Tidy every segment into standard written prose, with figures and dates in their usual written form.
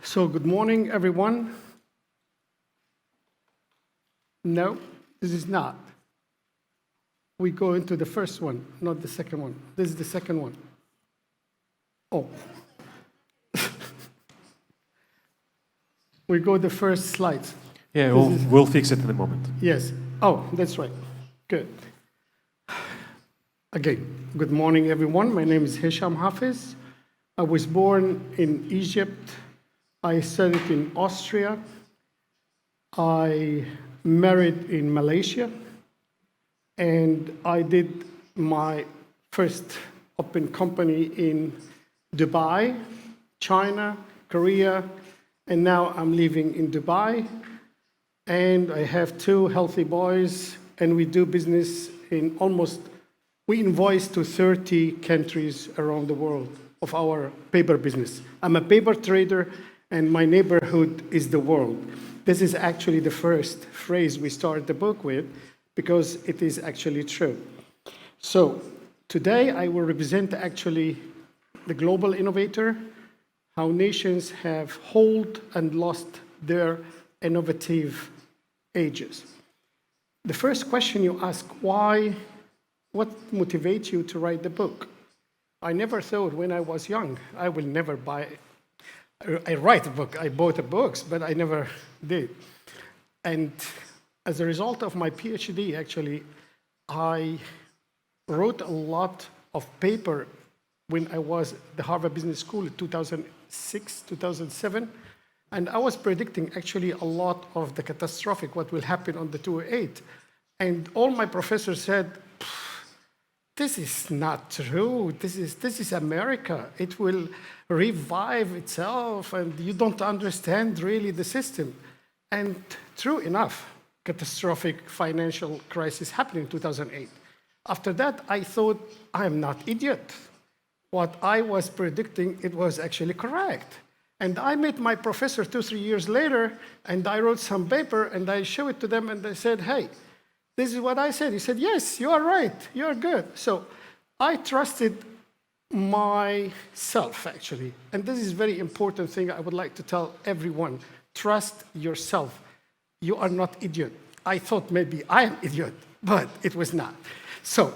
So good morning, everyone. No, this is not. We go into the first one, not the second one. This is the second one. Oh. We go the first slide. Yeah, we'll fix it in a moment. Yes. Oh, that's right. Good. Again, good morning, everyone. My name is Hesham Hafez. I was born in Egypt. I studied in Austria. I married in Malaysia. And I did my first open company in Dubai, China, Korea, and now I'm living in Dubai. And I have two healthy boys, and we do business in we invoice to 30 countries around the world of our paper business. I'm a paper trader, and my neighborhood is the world. This is actually the first phrase we start the book with, because it is actually true. So today I will represent actually the global innovator, how nations have hold and lost their innovative ages. The first question you ask, why? What motivates you to write the book? I never thought when I was young, I will never I write a book. I bought books, but I never did. And as a result of my PhD, actually, I wrote a lot of paper when I was at the Harvard Business School in 2006, 2007. And I was predicting actually a lot of the catastrophic, what will happen on the 208. And all my professors said, this is not true. This is America. It will revive itself, and you don't understand really the system. And true enough, catastrophic financial crisis happened in 2008. After that, I thought, I'm not idiot. What I was predicting, it was actually correct. And I met my professor 2-3 years later, and I wrote some paper, and I showed it to them, and they said, hey, this is what I said. He said, yes, you are right. You are good. So I trusted myself, actually. And this is a very important thing I would like to tell everyone. Trust yourself. You are not idiot. I thought maybe I am idiot, but it was not. So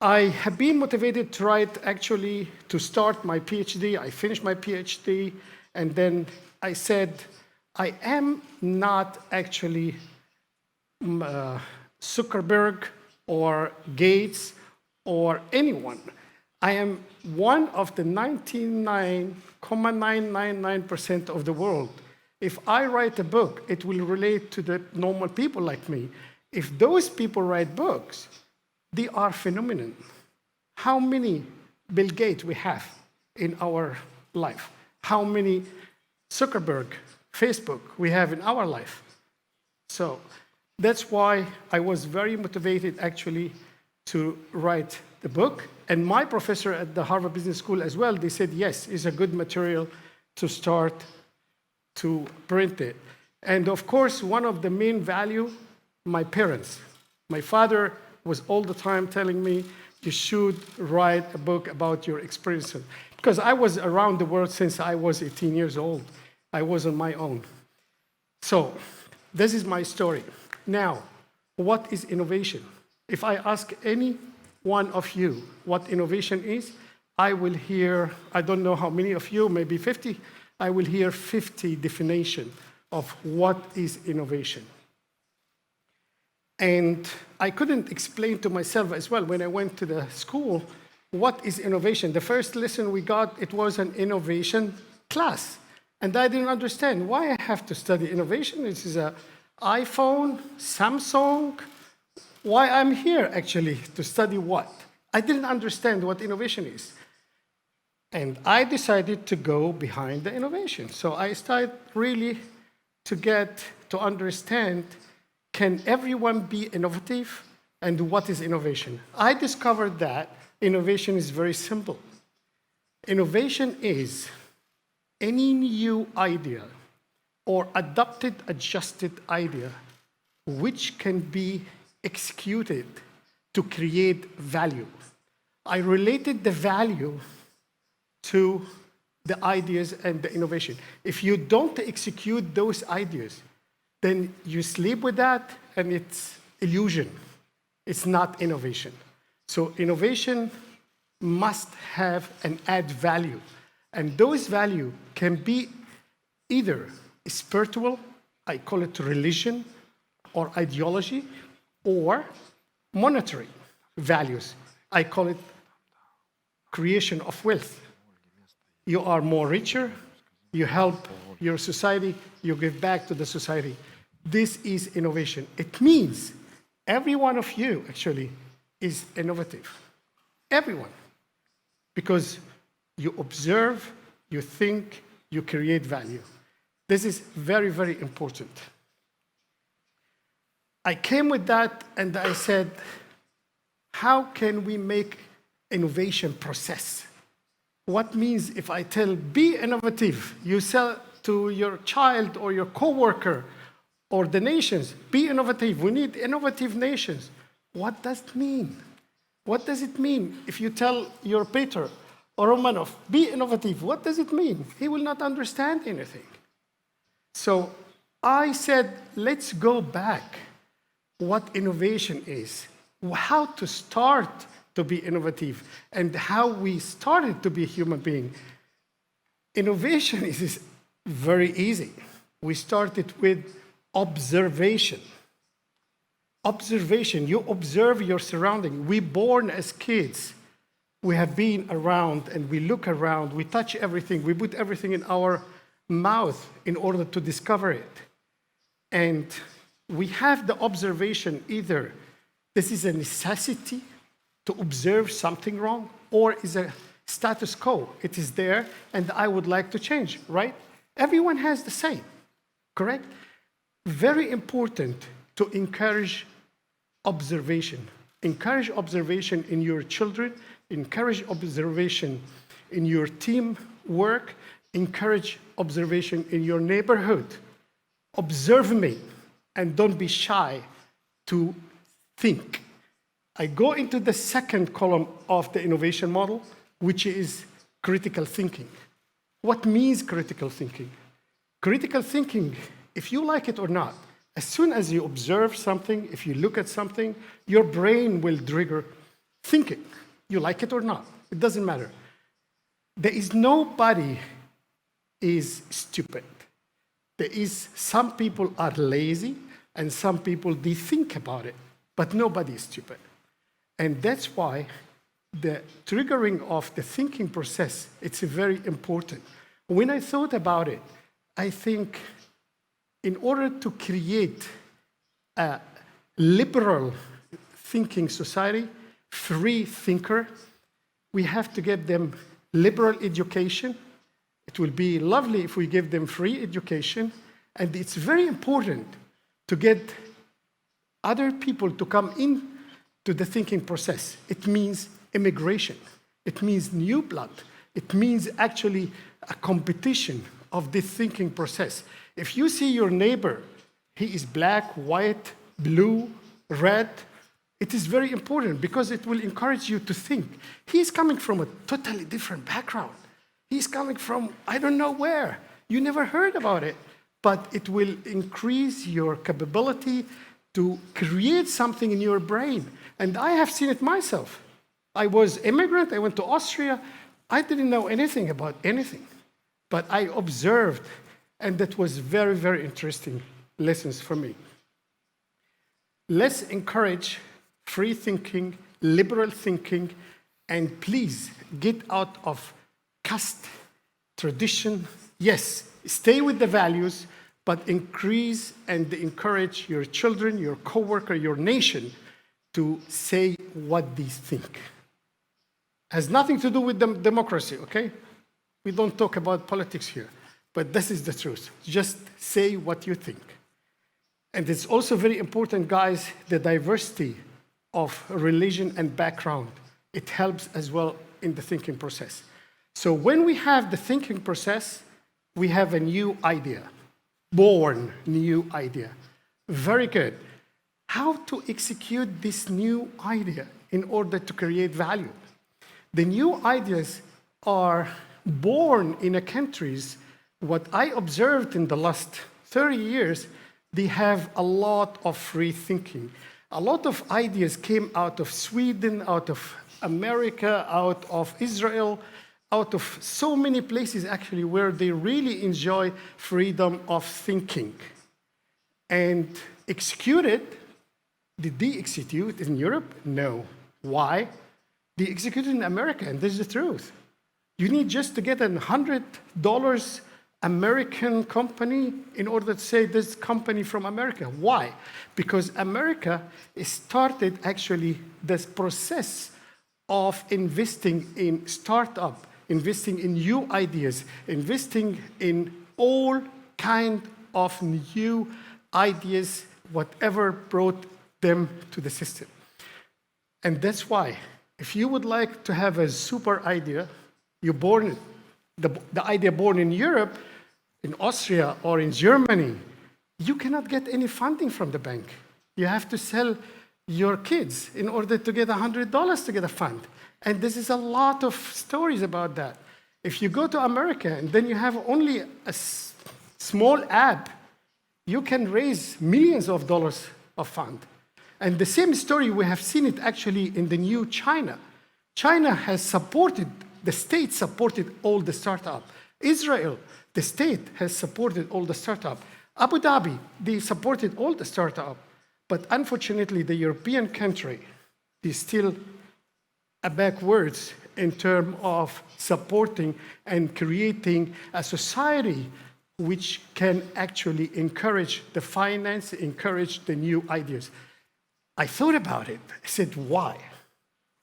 I have been motivated to write, actually, to start my PhD. I finished my PhD, and then I said, I am not actually Zuckerberg or Gates or anyone. I am one of the 99.999% of the world. If I write a book, it will relate to the normal people like me. If those people write books, they are phenomenon. How many Bill Gates we have in our life? How many Zuckerberg, Facebook we have in our life? So that's why I was very motivated, actually, to write the book. And my professor at the Harvard Business School as well, they said, yes, it's a good material to start to print it. And of course, one of the main value, my parents. My father was all the time telling me, you should write a book about your experiences. Because I was around the world since I was 18 years old. I was on my own. So this is my story. Now, what is innovation? If I ask any one of you what innovation is, I will hear, I don't know how many of you, maybe 50, I will hear 50 definitions of what is innovation. And I couldn't explain to myself as well when I went to the school, what is innovation? The first lesson we got, it was an innovation class. And I didn't understand why I have to study innovation. This is an iPhone, Samsung. Why I'm here, actually, to study what? I didn't understand what innovation is. And I decided to go behind the innovation. So I started really to understand, can everyone be innovative? And what is innovation? I discovered that innovation is very simple. Innovation is any new idea or adapted, adjusted idea which can be executed to create value. I related the value to the ideas and the innovation. If you don't execute those ideas, then you sleep with that and it's illusion. It's not innovation. So innovation must have and add value. And those value can be either spiritual, I call it religion, or ideology, or monetary values. I call it creation of wealth. You are more richer, you help your society, you give back to the society. This is innovation. It means every one of you actually is innovative. Everyone. Because you observe, you think, you create value. This is very, very important. I came with that and I said, how can we make innovation process? What means if I tell, be innovative, you sell to your child or your coworker or the nations, be innovative, we need innovative nations. What does it mean? What does it mean if you tell your Peter or Romanov, be innovative, what does it mean? He will not understand anything. So I said, let's go back what innovation is, how to start to be innovative, and how we started to be a human being. Innovation is very easy. We started with observation. Observation, you observe your surrounding. We're born as kids. We have been around and we look around, we touch everything, we put everything in our mouth in order to discover it. And we have the observation either this is a necessity to observe something wrong, or is a status quo. It is there and I would like to change, right? Everyone has the same, correct? Very important to encourage observation. Encourage observation in your children, encourage observation in your team work, encourage observation in your neighborhood. Observe me and don't be shy to think. I go into the second column of the innovation model, which is critical thinking. What means critical thinking? Critical thinking, if you like it or not, as soon as you observe something, if you look at something, your brain will trigger thinking. You like it or not, it doesn't matter. There is nobody is stupid. There is some people are lazy and some people they think about it, but nobody is stupid. And that's why the triggering of the thinking process, it's very important. When I thought about it, I think in order to create a liberal thinking society, free thinker, we have to give them liberal education. It will be lovely if we give them free education. And it's very important to get other people to come in to the thinking process. It means immigration. It means new blood. It means actually a competition of this thinking process. If you see your neighbor, he is black, white, blue, red, it is very important because it will encourage you to think. He's coming from a totally different background. He's coming from, I don't know where. You never heard about it, but it will increase your capability to create something in your brain. And I have seen it myself. I was immigrant, I went to Austria. I didn't know anything about anything, but I observed, and that was very, very interesting lessons for me. Let's encourage free thinking, liberal thinking, and please get out of caste, tradition. Yes, stay with the values, but increase and encourage your children, your coworker, your nation to say what they think. Has nothing to do with democracy, okay? We don't talk about politics here, but this is the truth. Just say what you think. And it's also very important, guys, the diversity of religion and background. It helps as well in the thinking process. So when we have the thinking process, we have a new idea, born new idea. Very good. How to execute this new idea in order to create value? The new ideas are born in a countries, what I observed in the last 30 years, they have a lot of free thinking. A lot of ideas came out of Sweden, out of America, out of Israel, out of so many places actually where they really enjoy freedom of thinking. And executed, did they execute in Europe? No. Why? They executed in America, and this is the truth. You need just to get $100 American company in order to say this company from America. Why? Because America started actually this process of investing in startup, investing in new ideas, investing in all kind of new ideas, whatever brought them to the system. And that's why, if you would like to have a super idea, you're born, the idea born in Europe, in Austria or in Germany, you cannot get any funding from the bank. You have to sell your kids in order to get $100 to get a fund. And this is a lot of stories about that. If you go to America and then you have only a small app, you can raise millions of dollars of fund. And the same story, we have seen it actually in the new China. China has supported, the state supported all the startup. Israel, the state has supported all the startup. Abu Dhabi, they supported all the startup. But unfortunately, the European country is still backwards in terms of supporting and creating a society which can actually encourage the finance, encourage the new ideas. I thought about it. I said, why?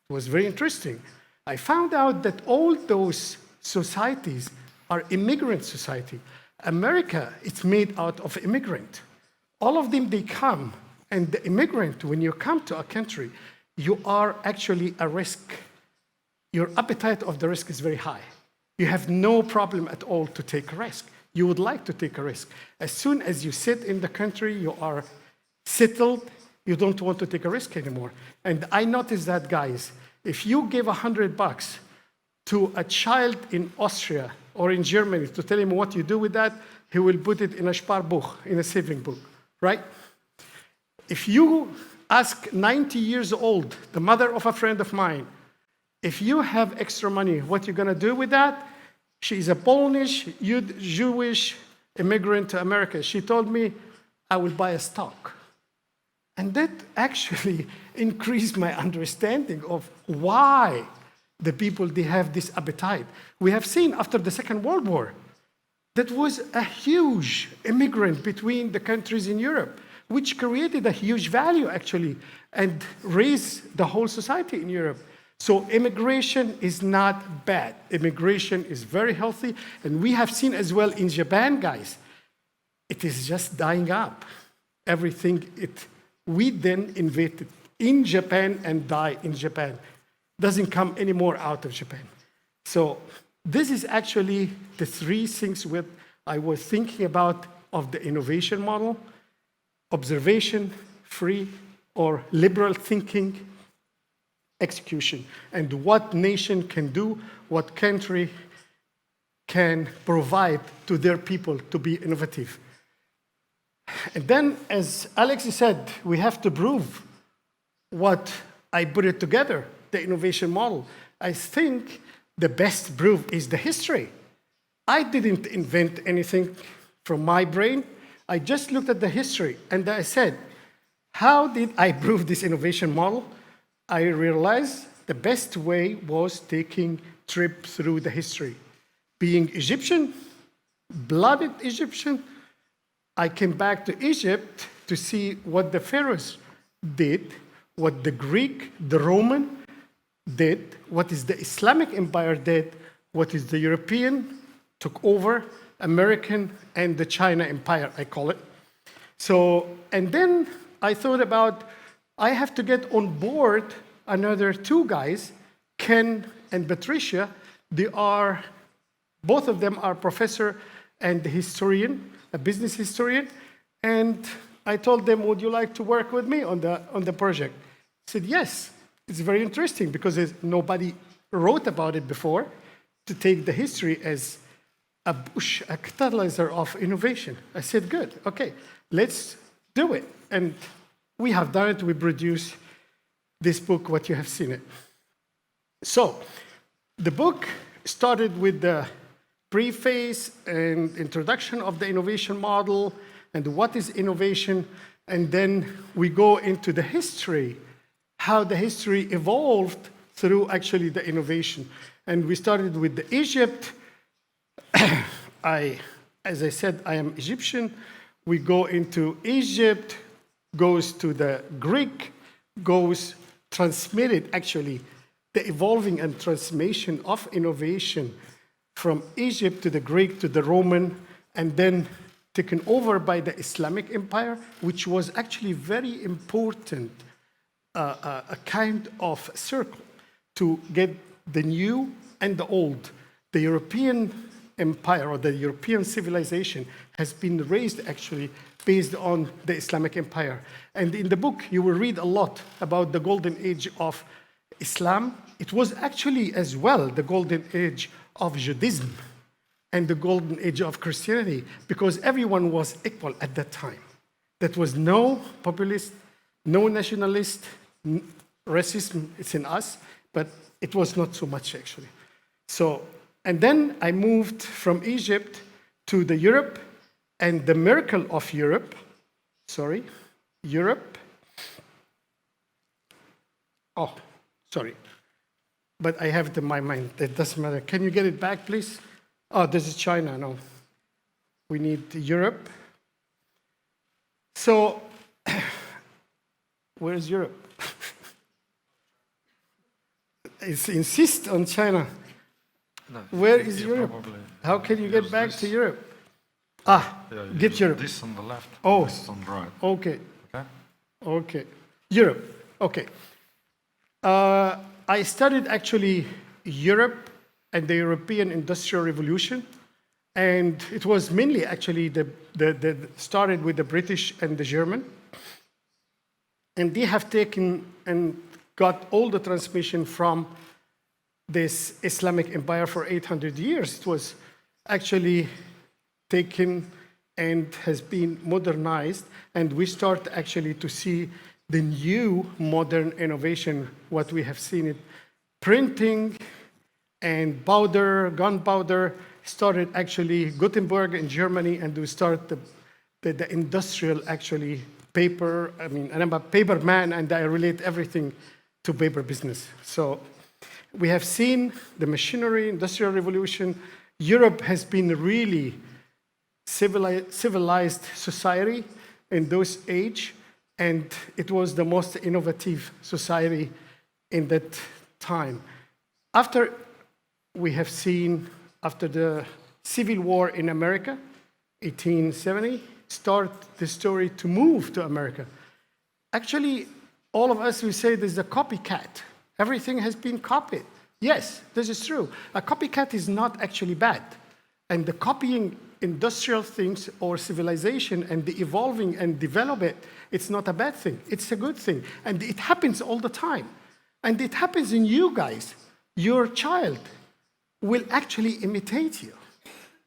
It was very interesting. I found out that all those societies are immigrant society. America, it's made out of immigrant. All of them, they come, and the immigrant, when you come to a country, you are actually a risk. Your appetite of the risk is very high. You have no problem at all to take a risk. You would like to take a risk. As soon as you sit in the country, you are settled, you don't want to take a risk anymore. And I noticed that, guys, if you give $100 to a child in Austria or in Germany to tell him what you do with that, he will put it in a Sparbuch, in a saving book, right? If you ask 90 years old, the mother of a friend of mine, if you have extra money, what you're gonna do with that? She's a Polish, Jewish immigrant to America. She told me, I will buy a stock. And that actually increased my understanding of why the people, they have this appetite. We have seen after the Second World War, that was a huge immigrant between the countries in Europe, which created a huge value actually, and raised the whole society in Europe. So immigration is not bad. Immigration is very healthy. And we have seen as well in Japan, guys, it is just dying up. Everything we then invented in Japan and die in Japan doesn't come anymore out of Japan. So this is actually the three things I was thinking about of the innovation model: observation, free or liberal thinking, execution, and what nation can do, what country can provide to their people to be innovative. And then, as Alex said, we have to prove what I put it together, the innovation model. I think the best proof is the history. I didn't invent anything from my brain. I just looked at the history and I said, how did I prove this innovation model? I realized the best way was taking a trip through the history. Being Egyptian, blooded Egyptian, I came back to Egypt to see what the pharaohs did, what the Greek, the Roman did, what is the Islamic Empire did, what is the European took over, American, and the China Empire, I call it. So, and then I thought about, I have to get on board another two guys, Ken and Patricia. They are, both of them are professor and historian, a business historian. And I told them, would you like to work with me on the project? I said, yes. It's very interesting because nobody wrote about it before. to take the history as a push, a catalyzer of innovation. I said, good, okay, let's do it. And we have done it. We produced this book, what you have seen it. So the book started with the preface and introduction of the innovation model and what is innovation. And then we go into the history, how the history evolved through actually the innovation. And we started with the Egypt. As I said, I am Egyptian. We go into Egypt, goes to the Greek, goes transmitted actually the evolving and transformation of innovation from Egypt to the Greek to the Roman, and then taken over by the Islamic Empire, which was actually very important, a kind of circle to get the new and the old. The European empire or the European civilization has been raised actually based on the Islamic Empire. And in the book, you will read a lot about the golden age of Islam. It was actually as well the golden age of Judaism and the golden age of Christianity, because everyone was equal at that time. There was no populist, no nationalist, racism, it's in us, but it was not so much actually. So, and then I moved from Egypt to the Europe, and the miracle of Europe, but I have it in my mind, that doesn't matter. Can you get it back, please? Oh, this is China, no. We need Europe. So, where is Europe? Insist on China. No, Where is Europe? How can you get back to Europe? Get Europe. This on the left, Oh. this on the right. Okay. Okay? Okay. Europe. Okay. I studied actually Europe and the European Industrial Revolution, and it was mainly actually the started with the British and the German, and they have taken and got all the transmission from this Islamic Empire for 800 years. It was actually taken and has been modernized, and we start actually to see the new modern innovation, what we have seen it. Printing and powder, gunpowder, started actually Gutenberg in Germany, and we start the industrial actually paper. I mean, I'm a paper man, and I relate everything to paper business. So we have seen the machinery, industrial revolution. Europe has been really civilized society in those age, and it was the most innovative society in that time. After we have seen, after the Civil War in America, 1870, start the story to move to America. Actually, all of us, we say there's a copycat. Everything has been copied. Yes, this is true. A copycat is not actually bad. And the copying industrial things or civilization and the evolving and develop it, it's not a bad thing. It's a good thing. And it happens all the time. And it happens in you guys. Your child will actually imitate you.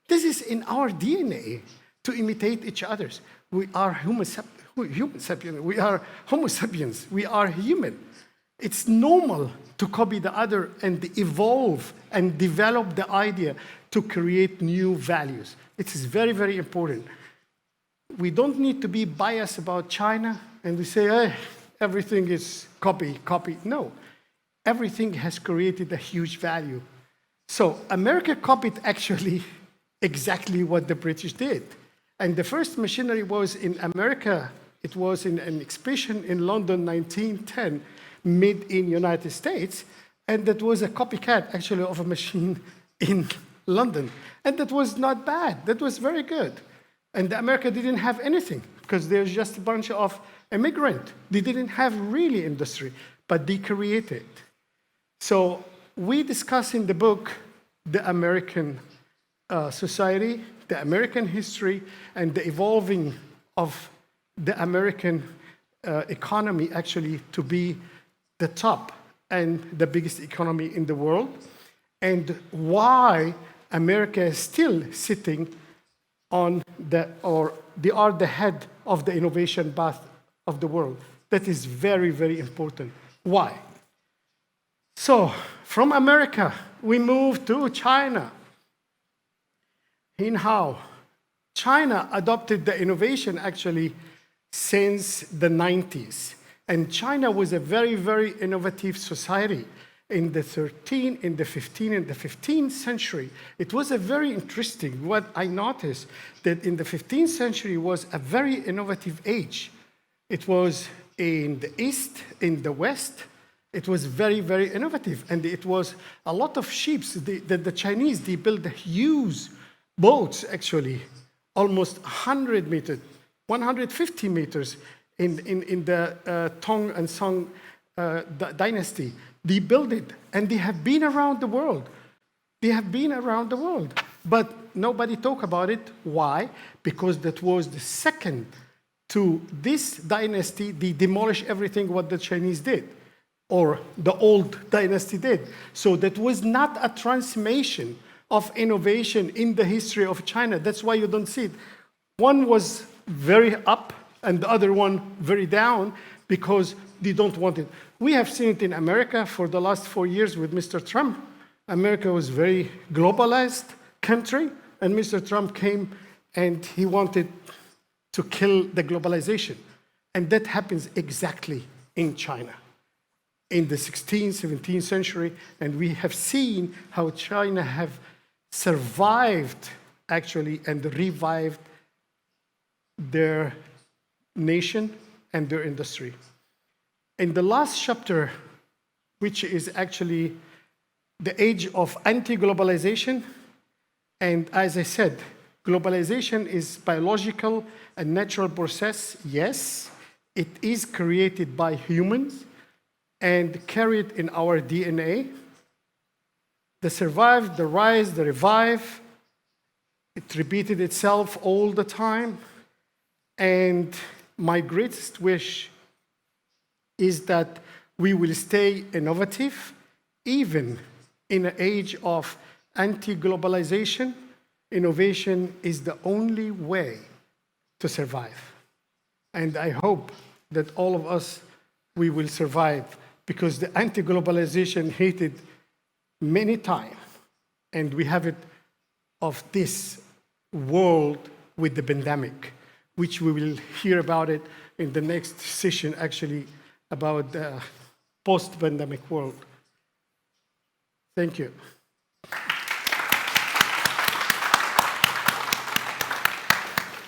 This is in our DNA, to imitate each other. We are Homo sapiens. We are Homo sapiens. We are human. It's normal to copy the other and evolve and develop the idea to create new values. It is very, very important. We don't need to be biased about China and we say, hey, everything is copy. No, everything has created a huge value. So America copied actually exactly what the British did. And the first machinery was in America. It was in an exhibition in London, 1910, made in United States. And that was a copycat, actually, of a machine in London. And that was not bad. That was very good. And America didn't have anything, because there's just a bunch of immigrants. They didn't have really industry, but they created. So we discuss in the book the American society, the American history, and the evolving of the American economy actually to be the top and the biggest economy in the world. and why America is still sitting on they are the head of the innovation path of the world. That is very, very important. Why? So, from America, we move to China. In how? China adopted the innovation actually since the 90s. And China was a very, very innovative society. In the 15th century, it was a very interesting. What I noticed that in the 15th century was a very innovative age. It was in the East, in the West, it was very, very innovative. And it was a lot of ships. The Chinese, they built huge boats, actually, almost 100 meters, 150 meters in the Tang and Song dynasty. They built it, and they have been around the world. They have been around the world. But nobody talk about it. Why? Because that was the second to this dynasty. They demolished everything what the Chinese did, or the old dynasty did. So that was not a transformation of innovation in the history of China. That's why you don't see it. One was very up, and the other one very down, because they don't want it. We have seen it in America for the last 4 years with Mr. Trump. America was a very globalized country, and Mr. Trump came and he wanted to kill the globalization. And that happens exactly in China in the 16th, 17th century. And we have seen how China have survived, actually, and revived their nation and their industry. In the last chapter, which is actually the age of anti-globalization, and as I said, globalization is biological and natural process. Yes, it is created by humans and carried in our DNA. The survive, the rise, the revive, it repeated itself all the time. And my greatest wish is that we will stay innovative, even in an age of anti-globalization. Innovation is the only way to survive. And I hope that all of us, we will survive, because the anti-globalization hated many times, and we have it of this world with the pandemic, which we will hear about it in the next session, actually, about the post-pandemic world. Thank you.